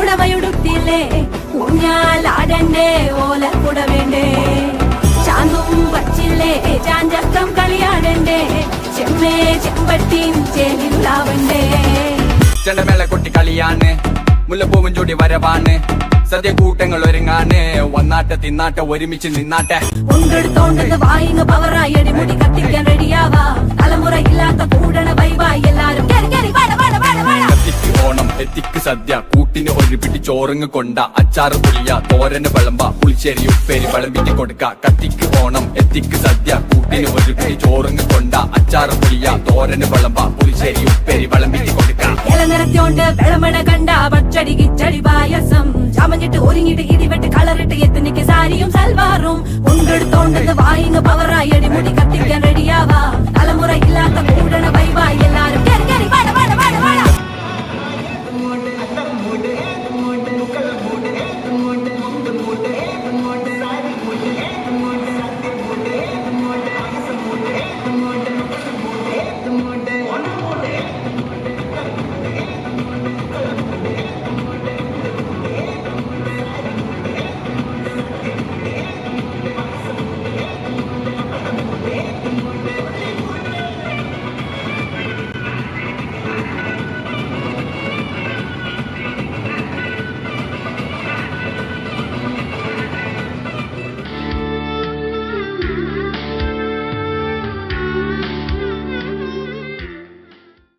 പുടവയുടുത്തില്ലേ ഊഞ്ഞാലാടണ്ടേ ഓലക്കുട വേണ്ടേ ചാന്തും വച്ചില്ലേ ചാഞ്ചക്കം കളിയാടണ്ടേ ചെമ്മേ ചെമ്പട്ടിൻ ചേലിലാവണ്ടേ ചെണ്ടമേള കൊട്ടി കളിയാണ് മുല്ലപ്പൂവും ചൂടി വരവാണ് സദ്യ കൂട്ടങ്ങൾ ഒരുങ്ങാണ് വന്നാട്ടെ തിന്നാട്ടെ ഒരുമിച്ച് നിന്നാട്ടെ കൊണ്ടെടുത്തോണ്ടത് വായിങ് പവറായി അടിമുടി കത്തിക്കാൻ റെഡിയാവാ തലമുറ ഇല്ലാത്ത കൂടണ വൈവായി എല്ലാരും കത്തിക്ക് ഓണം എത്തിക്ക് സദ്യ കൂട്ടിന് ഒരു പിടി ചോറുങ്ങ് കൊണ്ട അച്ചാറ് പുളിയ തോരന് വിളമ്പ പുളിശ്ശേരി ഉപ്പേരി വിളമ്പിക്ക് കൊടുക്ക കത്തിക്ക് ഓണം എത്തിക്ക് സദ്യ കൂട്ടിന് ഒരു പിടി ചോറുങ്ങ് കൊണ്ട അച്ചാറ് പുളിയ തോരന് വിളമ്പ പുളിശ്ശേരി ഉപ്പേരി വിളമ്പിക്ക് കൊടുക്ക ഇലനിറത്തോണ്ട് വിളമണ കണ്ട പച്ചടി കിച്ചടി പായസം ചമഞ്ഞിട്ട് ഒരുങ്ങിട്ട് ഇടിവെട്ട് കളറിട്ട് എത്തനിക്ക് സാരിയും സൽവാറും കൊണ്ടെടുത്തോണ്ടത് വായിങ് പവറായി അടിമുടി കത്തിക്കാൻ റെഡിയാവാ തലമുറ